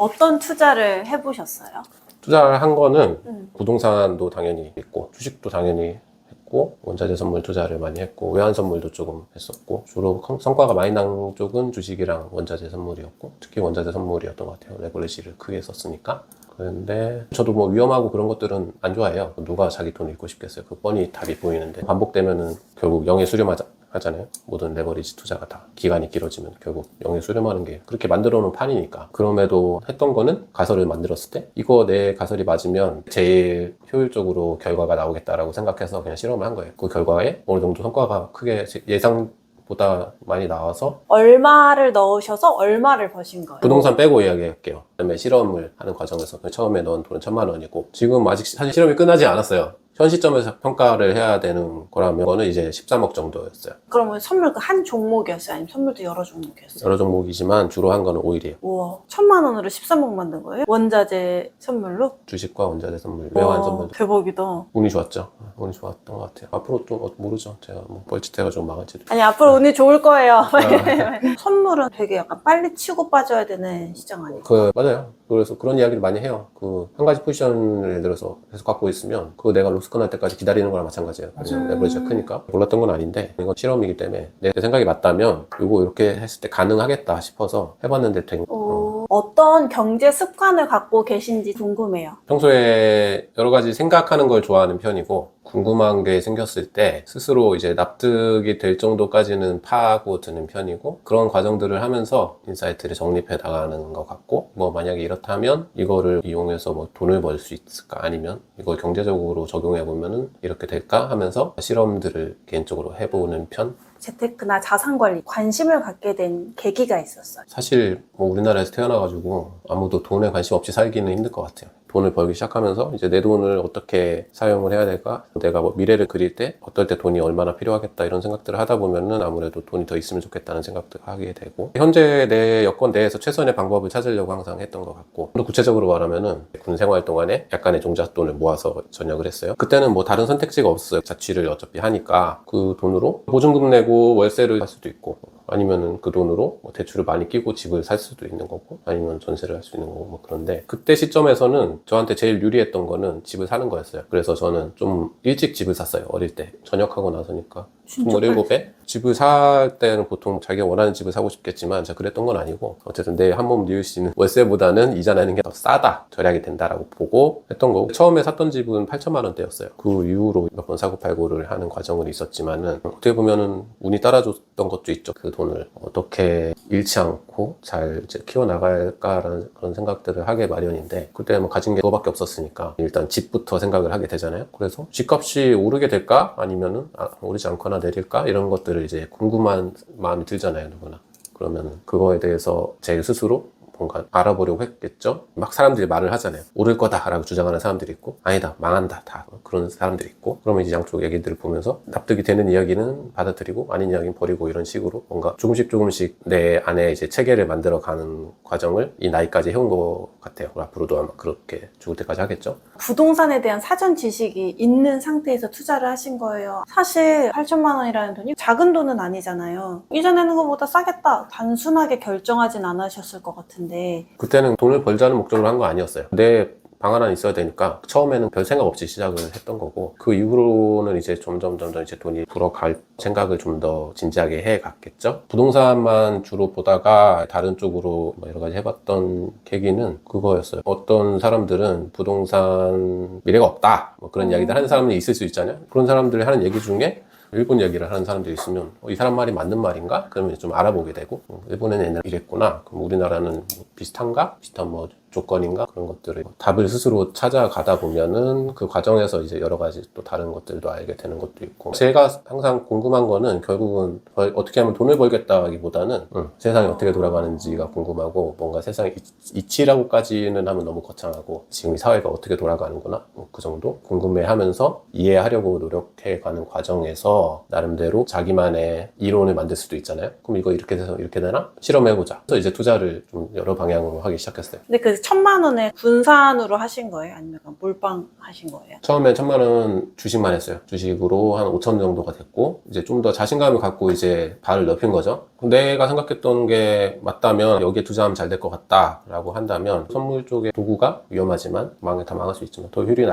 어떤 투자를 해보셨어요? 투자를 한 거는 부동산도 당연히 있고 주식도 당연히 했고 원자재 선물 투자를 많이 했고 외환 선물도 조금 했었고 주로 성과가 많이 난 쪽은 주식이랑 원자재 선물이었고 특히 원자재 선물이었던 것 같아요. 레버리지를 크게 썼으니까. 그런데 저도 뭐 위험하고 그런 것들은 안 좋아해요. 누가 자기 돈 잃고 싶겠어요. 그 뻔히 답이 보이는데 반복되면은 결국 영에 수렴하잖아요. 모든 레버리지 투자가 다 기간이 길어지면 결국 영에 수렴하는 게 그렇게 만들어 놓은 판이니까. 그럼에도 했던 거는 가설을 만들었을 때 이거 내 가설이 맞으면 제일 효율적으로 결과가 나오겠다라고 생각해서 그냥 실험을 한 거예요. 그 결과에 어느 정도 성과가 크게 예상보다 많이 나와서 얼마를 넣으셔서 얼마를 버신 거예요? 부동산 빼고 이야기할게요. 그다음에 실험을 하는 과정에서 처음에 넣은 돈은 1,000만 원이고 지금 아직 사실 실험이 끝나지 않았어요. 현 시점에서 평가를 해야 되는 거라면 그거는 이제 13억 정도였어요. 그러면 선물 그 한 종목이었어요? 아니면 선물도 여러 종목이었어요? 여러 종목이지만 주로 한 거는 오일이에요. 우와, 1,000만 원으로 13억 만든 거예요? 원자재 선물로? 주식과 원자재 선물, 외환 선물. 대박이다. 운이 좋았죠. 운이 좋았던 것 같아요. 앞으로 또 모르죠. 제가 뭐 뻘짓해가지고 망할지도. 아니, 앞으로 운이 좋을 거예요. 선물은 되게 약간 빨리 치고 빠져야 되는 시장 아니에요? 맞아요. 그래서 그런 이야기를 많이 해요. 한 가지 포지션을 예를 들어서 계속 갖고 있으면 그거 내가 로스크 날 때까지 기다리는 거랑 마찬가지예요. 레버리지가 크니까. 몰랐던 건 아닌데 이건 실험이기 때문에 내 생각이 맞다면 이거 이렇게 했을 때 가능하겠다 싶어서 해봤는데 된 어떤 경제 습관을 갖고 계신지 궁금해요. 평소에 여러 가지 생각하는 걸 좋아하는 편이고 궁금한 게 생겼을 때 스스로 이제 납득이 될 정도까지는 파고 드는 편이고 그런 과정들을 하면서 인사이트를 정립해 나가는 것 같고 뭐 만약에 이렇다면 이거를 이용해서 뭐 돈을 벌 수 있을까 아니면 이걸 경제적으로 적용해 보면은 이렇게 될까 하면서 실험들을 개인적으로 해보는 편. 재테크나 자산관리 관심을 갖게 된 계기가 있었어요. 사실 뭐 우리나라에서 태어나가지고 아무도 돈에 관심 없이 살기는 힘들 것 같아요. 돈을 벌기 시작하면서 이제 내 돈을 어떻게 사용을 해야 될까? 내가 뭐 미래를 그릴 때 어떨 때 돈이 얼마나 필요하겠다 이런 생각들을 하다 보면은 아무래도 돈이 더 있으면 좋겠다는 생각들을 하게 되고 현재 내 여건 내에서 최선의 방법을 찾으려고 항상 했던 것 같고 또 구체적으로 말하면은 군 생활 동안에 약간의 종잣돈을 모아서 전역을 했어요. 그때는 뭐 다른 선택지가 없어요. 자취를 어차피 하니까 그 돈으로 보증금 내고 월세를 할 수도 있고 아니면은 그 돈으로 뭐 대출을 많이 끼고 집을 살 수도 있는 거고 아니면 전세를 할 수 있는 거고 뭐 그런데 그때 시점에서는 저한테 제일 유리했던 거는 집을 사는 거였어요. 그래서 저는 좀 일찍 집을 샀어요. 어릴 때 전역하고 나서니까 27에 집을 살 때는 보통 자기가 원하는 집을 사고 싶겠지만 제가 그랬던 건 아니고 어쨌든 내 한 몸 니을 수 있는 월세보다는 이자 내는 게 더 싸다 절약이 된다라고 보고 했던 거고 처음에 샀던 집은 8천만 원대였어요. 그 이후로 몇 번 사고 팔고를 하는 과정은 있었지만은 어떻게 보면은 운이 따라줬던 것도 있죠. 그 돈을 어떻게 잃지 않고 잘 이제 키워나갈까라는 그런 생각들을 하게 마련인데 그때 뭐 가진 게 그거밖에 없었으니까 일단 집부터 생각을 하게 되잖아요. 그래서 집값이 오르게 될까 아니면은 오르지 않거나 내릴까 이런 것들을 이제 궁금한 마음이 들잖아요, 누구나. 그러면 그거에 대해서 제 스스로 뭔가 알아보려고 했겠죠. 막 사람들이 말을 하잖아요. 오를 거다라고 주장하는 사람들이 있고 아니다 망한다 다 그런 사람들이 있고 그러면 이제 양쪽 얘기들을 보면서 납득이 되는 이야기는 받아들이고 아닌 이야기는 버리고 이런 식으로 뭔가 조금씩 내 안에 이제 체계를 만들어가는 과정을 이 나이까지 해온 것 같아요. 앞으로도 아마 그렇게 죽을 때까지 하겠죠. 부동산에 대한 사전 지식이 있는 상태에서 투자를 하신 거예요. 사실 8천만 원이라는 돈이 작은 돈은 아니잖아요. 이자 내는 것보다 싸겠다 단순하게 결정하진 않으셨을 것 같은데 그때는 돈을 벌자는 목적으로 한 거 아니었어요. 내 방 하나 있어야 되니까 처음에는 별 생각 없이 시작을 했던 거고 그 이후로는 이제 점점 이제 돈이 불어갈 생각을 좀 더 진지하게 해 갔겠죠. 부동산만 주로 보다가 다른 쪽으로 여러 가지 해봤던 계기는 그거였어요. 어떤 사람들은 부동산 미래가 없다 뭐 그런 이야기들 하는 사람이 있을 수 있잖아요. 그런 사람들이 하는 얘기 중에 일본 얘기를 하는 사람들이 있으면 이 사람 말이 맞는 말인가? 그러면 좀 알아보게 되고 일본에는 옛날에 이랬구나. 그럼 우리나라는 뭐 비슷한가? 비슷한 뭐 조건인가? 그런 것들을 답을 스스로 찾아가다 보면은 그 과정에서 이제 여러 가지 또 다른 것들도 알게 되는 것도 있고 제가 항상 궁금한 거는 결국은 어떻게 하면 돈을 벌겠다기보다는 세상이 어떻게 돌아가는지가 궁금하고 뭔가 세상의 이치라고까지는 하면 너무 거창하고 지금 이 사회가 어떻게 돌아가는구나 뭐 그 정도 궁금해하면서 이해하려고 노력해가는 과정에서 나름대로 자기만의 이론을 만들 수도 있잖아요. 그럼 이거 이렇게 돼서 이렇게 되나? 실험해보자. 그래서 이제 투자를 좀 여러 방향으로 하기 시작했어요. 근데 그 그 1,000만 원을 분산으로 하신 거예요? 아니면 몰빵 하신 거예요? 처음에 1,000만 원 주식만 했어요. 주식으로 한 5천 정도가 됐고, 이제 좀 더 자신감을 갖고 이제 발을 넓힌 거죠. 내가 생각했던 게 맞다면 여기에 투자하면 잘 될 것 같다라고 한다면 선물 쪽의 도구가 위험하지만 다 망할 수 있지만 더 효율이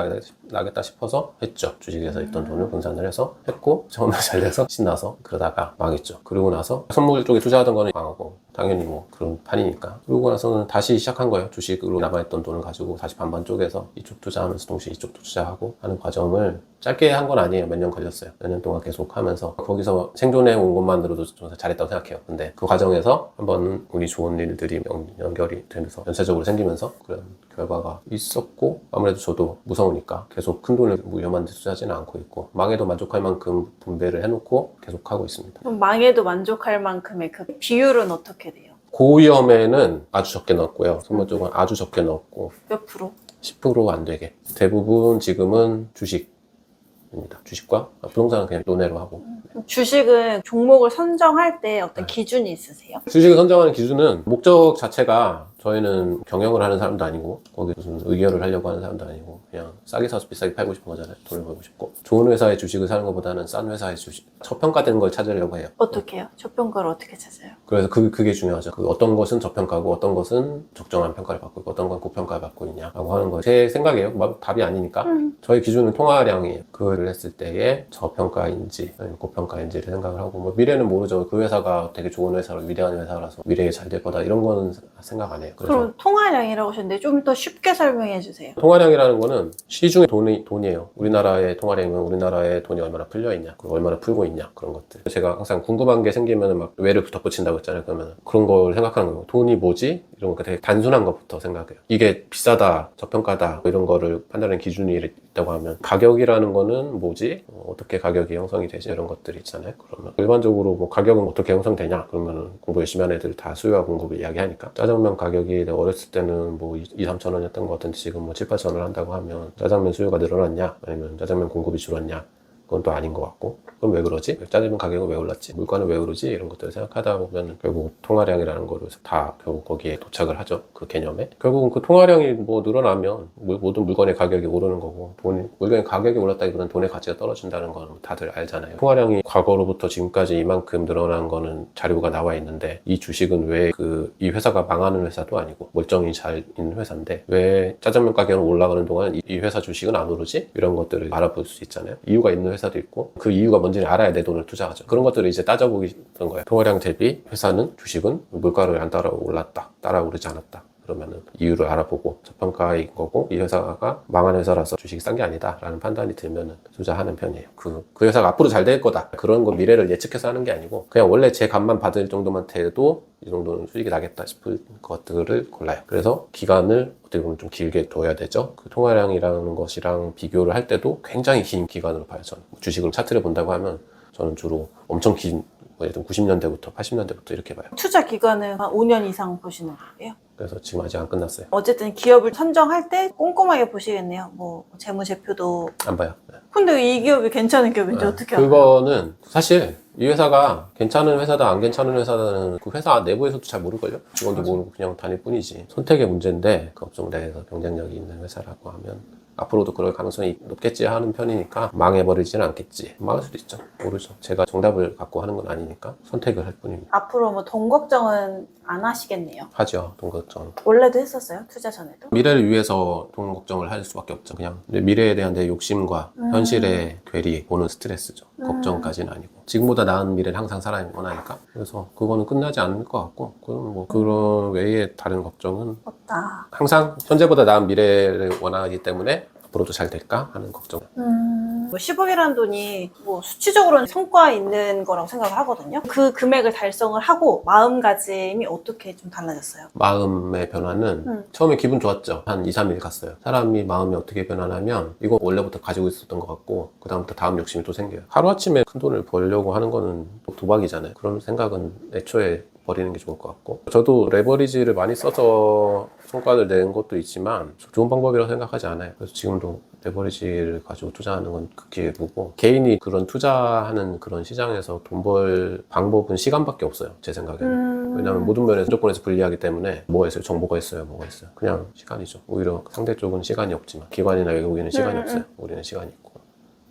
나겠다 싶어서 했죠. 주식에서 있던 돈을 분산을 해서 했고, 처음에 잘 돼서 신나서 그러다가 망했죠. 그러고 나서 선물 쪽에 투자하던 거는 망하고, 당연히 뭐 그런 판이니까. 그러고 나서는 다시 시작한 거예요. 주식으로 남아있던 돈을 가지고 다시 반반 쪼개서 이쪽 투자하면서 동시에 이쪽도 투자하고 하는 과정을 짧게 한 건 아니에요. 몇 년 걸렸어요. 몇 년 동안 계속 하면서 거기서 생존해 온 것만으로도 좀 잘했다고 생각해요. 근데 그 과정에서 한번 운이 좋은 일들이 연결이 되면서 연쇄적으로 생기면서 그런 결과가 있었고, 아무래도 저도 무서우니까 계속 큰 돈을 위험한 데 투자하지는 않고 있고, 망해도 만족할 만큼 분배를 해놓고 계속 하고 있습니다. 그럼 망해도 만족할 만큼의 그 비율은 어떻게 돼요? 고위험에는 아주 적게 넣었고요. 선물 쪽은 아주 적게 넣었고, 몇 프로? 10% 안 되게. 대부분 지금은 주식입니다. 주식과 부동산은 그냥 논외로 하고. 주식은 종목을 선정할 때 어떤 기준이 있으세요? 주식을 선정하는 기준은 목적 자체가 저희는 경영을 하는 사람도 아니고 거기 무슨 의결을 하려고 하는 사람도 아니고 그냥 싸게 사서 비싸게 팔고 싶은 거잖아요. 돈을 벌고 싶고. 좋은 회사의 주식을 사는 것보다는 싼 회사의 주식, 저평가되는 걸 찾으려고 해요. 어떻게 해요? 저평가를 어떻게 찾아요? 그래서 그게 중요하죠. 어떤 것은 저평가고 어떤 것은 적정한 평가를 받고 있고 어떤 건 고평가를 받고 있냐라고 하는 거. 제 생각이에요. 답이 아니니까. 저희 기준은 통화량이에요. 그걸 했을 때의 저평가인지 아니면 고평가인지를 생각을 하고, 뭐 미래는 모르죠. 그 회사가 되게 좋은 회사로 위대한 회사라서 미래에 잘 될 거다 이런 거는 생각 안 해요. 그래서 그럼 통화량이라고 하셨는데 좀 더 쉽게 설명해 주세요. 통화량이라는 거는 시중의 돈이에요. 우리나라의 통화량은 우리나라의 돈이 얼마나 풀려 있냐, 그리고 얼마나 풀고 있냐, 그런 것들. 제가 항상 궁금한 게 생기면 막 외를 덧붙인다고 했잖아요. 그러면 그런 걸 생각하는 거예요. 돈이 뭐지? 이런 거 되게 단순한 것부터 생각해요. 이게 비싸다, 저평가다, 이런 거를 판단하는 기준이 있다고 하면 가격이라는 거는 뭐지? 어떻게 가격이 형성이 되지? 이런 것들이 있잖아요. 그러면 일반적으로 뭐 가격은 어떻게 형성되냐? 그러면 공부 열심히 하는 애들 다 수요와 공급을 이야기하니까 짜장면 가격이 내가 어렸을 때는 뭐 2-3천 원이었던 것 같은데 지금 뭐 7-8천 원 한다고 하면 짜장면 수요가 늘어났냐? 아니면 짜장면 공급이 줄었냐? 그건 또 아닌 것 같고, 그럼 왜 그러지? 짜장면 가격은 왜 올랐지? 물가는 왜 오르지? 이런 것들을 생각하다 보면 결국 통화량이라는 거를 다 결국 거기에 도착을 하죠. 그 개념에. 결국은 그 통화량이 뭐 늘어나면 모든 물건의 가격이 오르는 거고, 물건의 가격이 올랐다기보다는 돈의 가치가 떨어진다는 건 다들 알잖아요. 통화량이 과거로부터 지금까지 이만큼 늘어난 거는 자료가 나와 있는데, 이 주식은 왜 이 회사가 망하는 회사도 아니고 멀쩡히 잘 있는 회사인데 왜 짜장면 가격은 올라가는 동안 이 회사 주식은 안 오르지? 이런 것들을 알아볼 수 있잖아요. 이유가 있는 회사도 있고, 그 이유가 뭔지를 알아야 내 돈을 투자하죠. 그런 것들을 이제 따져보기 던 거예요. 통화량 대비 회사는 주식은 물가를 안 따라 올랐다, 따라 오르지 않았다. 그러면은 이유를 알아보고 저평가인 거고, 이 회사가 망한 회사라서 주식이 싼 게 아니다 라는 판단이 들면은 투자하는 편이에요. 그 회사가 앞으로 잘 될 거다, 그런 거 미래를 예측해서 하는 게 아니고 그냥 원래 제 값만 받을 정도만 돼도 이 정도는 수익이 나겠다 싶을 것들을 골라요. 그래서 기간을 어떻게 보면 좀 길게 둬야 되죠. 그 통화량이라는 것이랑 비교를 할 때도 굉장히 긴 기간으로 봐요. 저는 주식을 차트를 본다고 하면 저는 주로 엄청 긴, 예를 들면 90년대부터 80년대부터 이렇게 봐요. 투자 기간은 한 5년 이상 보시는 거예요? 그래서 지금 아직 안 끝났어요. 어쨌든 기업을 선정할 때 꼼꼼하게 보시겠네요. 뭐 재무제표도. 안 봐요. 네. 근데 이 기업이 괜찮은 기업인지 어떻게 알아요? 그거는 사실 이 회사가 괜찮은 회사다 안 괜찮은 회사다는 그 회사 내부에서도 잘 모를걸요. 직원도 모르고 그냥 다닐 뿐이지. 선택의 문제인데 그 업종 내에서 경쟁력이 있는 회사라고 하면 앞으로도 그럴 가능성이 높겠지 하는 편이니까 망해버리지는 않겠지. 망할 수도 있죠. 모르죠. 제가 정답을 갖고 하는 건 아니니까 선택을 할 뿐입니다. 앞으로 뭐 돈 걱정은 안 하시겠네요. 하죠. 돈 걱정. 원래도 했었어요? 투자 전에도? 미래를 위해서 돈 걱정을 할 수밖에 없죠. 그냥 미래에 대한 내 욕심과 현실의 괴리 보는 스트레스죠. 걱정까지는 아니고. 지금보다 나은 미래를 항상 살아야 원하니까. 그래서 그거는 끝나지 않을 것 같고, 그럼 뭐 그런 외에 다른 걱정은 없다. 항상 현재보다 나은 미래를 원하기 때문에 앞으로도 잘 될까 하는 걱정. 뭐 10억이라는 돈이 뭐 수치적으로는 성과 있는 거라고 생각을 하거든요. 그 금액을 달성을 하고 마음가짐이 어떻게 좀 달라졌어요? 마음의 변화는 처음에 기분 좋았죠. 한 2-3일 갔어요. 사람이 마음이 어떻게 변하냐면 이거 원래부터 가지고 있었던 것 같고 그 다음부터 다음 욕심이 또 생겨요. 하루아침에 큰 돈을 벌려고 하는 거는 도박이잖아요. 그런 생각은 애초에 버리는 게 좋을 것 같고, 저도 레버리지를 많이 써서 성과를 낸 것도 있지만 좋은 방법이라고 생각하지 않아요. 그래서 지금도 레버리지를 가지고 투자하는 건 극히 일부고, 개인이 그런 투자하는 그런 시장에서 돈 벌 방법은 시간밖에 없어요. 제 생각에는. 왜냐하면 모든 면에서 무조건에서 불리하기 때문에 뭐가 있어요? 정보가 있어요? 뭐가 있어요? 그냥 시간이죠. 오히려 상대 쪽은 시간이 없지만 기관이나 외국인은 시간이 없어요. 우리는 시간이 있고.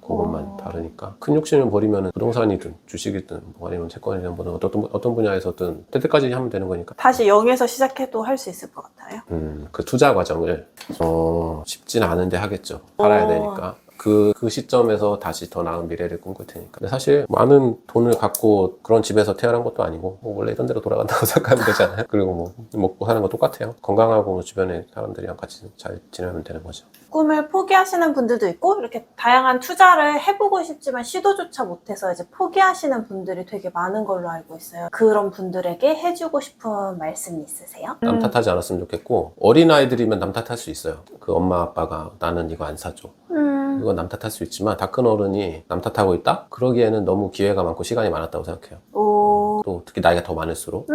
그것만 다르니까. 큰 욕심을 버리면 부동산이든 주식이든 뭐 아니면 채권이든 뭐 어떤 분야에서든 될 때까지 하면 되는 거니까. 다시 0에서 시작해도 할 수 있을 것 같아요. 그 투자 과정을 쉽진 않은데 하겠죠. 살아야 되니까. 그 시점에서 다시 더 나은 미래를 꿈꿀 테니까. 근데 사실 많은 돈을 갖고 그런 집에서 태어난 것도 아니고 뭐 원래 있던 대로 돌아간다고 생각하면 되잖아요. 그리고 뭐 먹고 사는 거 똑같아요. 건강하고 주변에 사람들이랑 같이 잘 지내면 되는 거죠. 꿈을 포기하시는 분들도 있고 이렇게 다양한 투자를 해보고 싶지만 시도조차 못해서 이제 포기하시는 분들이 되게 많은 걸로 알고 있어요. 그런 분들에게 해주고 싶은 말씀이 있으세요? 남 탓하지 않았으면 좋겠고 어린아이들이면 남 탓할 수 있어요. 그 엄마 아빠가 나는 이거 안 사줘. 이건 남 탓할 수 있지만 다 큰 어른이 남 탓하고 있다? 그러기에는 너무 기회가 많고 시간이 많았다고 생각해요. 오. 또 특히 나이가 더 많을수록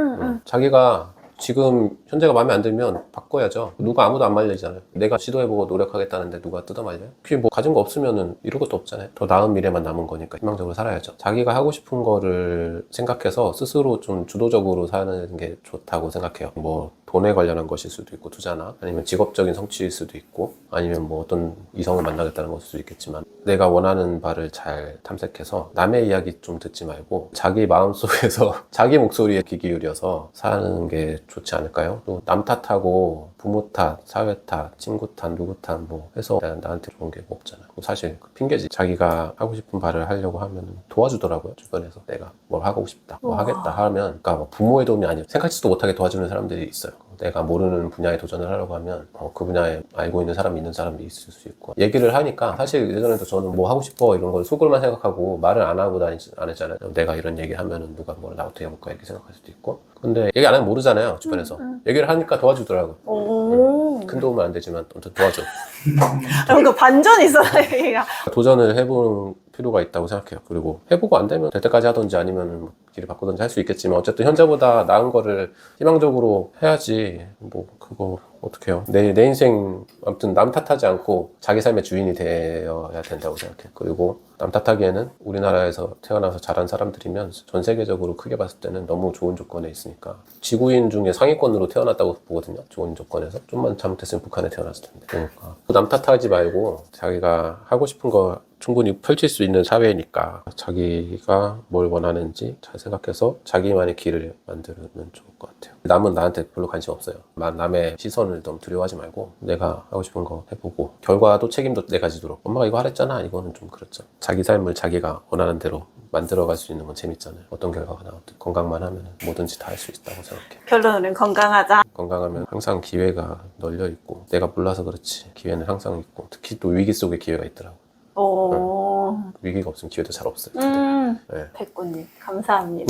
자기가 지금 현재가 마음에 안 들면 바꿔야죠. 누가 아무도 안 말리잖아요. 내가 시도해보고 노력하겠다는데 누가 뜯어말려요? 그게 뭐 가진 거 없으면은 이럴 것도 없잖아요. 더 나은 미래만 남은 거니까 희망적으로 살아야죠. 자기가 하고 싶은 거를 생각해서 스스로 좀 주도적으로 사는 게 좋다고 생각해요. 뭐 돈에 관련한 것일 수도 있고 투자나 아니면 직업적인 성취일 수도 있고 아니면 뭐 어떤 이성을 만나겠다는 것일 수도 있겠지만 내가 원하는 바를 잘 탐색해서 남의 이야기 좀 듣지 말고 자기 마음속에서 자기 목소리에 귀 기울여서 사는 게 좋지 않을까요? 또 남 탓하고 부모 탓, 사회 탓, 친구 탓, 누구 탓 뭐 해서 나한테 좋은 게 뭐 없잖아요. 사실 그 핑계지. 자기가 하고 싶은 바를 하려고 하면 도와주더라고요. 주변에서 내가 뭘 하고 싶다, 뭐 하겠다 하면 그러니까 뭐 부모의 도움이 아니고 생각지도 못하게 도와주는 사람들이 있어요. 내가 모르는 분야에 도전을 하려고 하면 그 분야에 알고 있는 사람이 있는 사람이 있을 수 있고 얘기를 하니까 사실 예전에도 저는 뭐 하고 싶어 이런 걸 속으로만 생각하고 말을 안 하고 안 했잖아요. 내가 이런 얘기 하면은 누가 뭐 나 어떻게 해볼까 이렇게 생각할 수도 있고 근데 얘기 안 하면 모르잖아요. 주변에서 얘기를 하니까 도와주더라고요. 큰 도움은 안 되지만 아무튼 도와줘. 뭔가 반전이 있어요, 얘가. 도전을 해보는 필요가 있다고 생각해요. 그리고 해보고 안 되면 될 때까지 하든지 아니면 뭐 길을 바꾸든지 할 수 있겠지만 어쨌든 현재보다 나은 거를 희망적으로 해야지 뭐 그거 어떻게 해요. 내 인생 아무튼 남 탓하지 않고 자기 삶의 주인이 되어야 된다고 생각해요. 그리고 남 탓하기에는 우리나라에서 태어나서 자란 사람들이면 전 세계적으로 크게 봤을 때는 너무 좋은 조건에 있으니까 지구인 중에 상위권으로 태어났다고 보거든요. 좋은 조건에서 좀만 잘못했으면 북한에 태어났을 텐데 그러니까 남 탓하지 말고 자기가 하고 싶은 거 충분히 펼칠 수 있는 사회니까 자기가 뭘 원하는지 잘 생각해서 자기만의 길을 만들면 좋을 것 같아요. 남은 나한테 별로 관심 없어요. 남의 시선을 너무 두려워하지 말고 내가 하고 싶은 거 해보고 결과도 책임도 내가 지도록 엄마가 이거 하랬잖아 이거는 좀 그렇죠. 자기 삶을 자기가 원하는 대로 만들어갈 수 있는 건 재밌잖아요. 어떤 결과가 나오든 건강만 하면 뭐든지 다 할 수 있다고 생각해요. 결론은 건강하자. 건강하면 항상 기회가 널려 있고 내가 몰라서 그렇지 기회는 항상 있고 특히 또 위기 속에 기회가 있더라고요. 오. 위기가 없으면 기회도 잘 없을 텐데. 백구님, 감사합니다.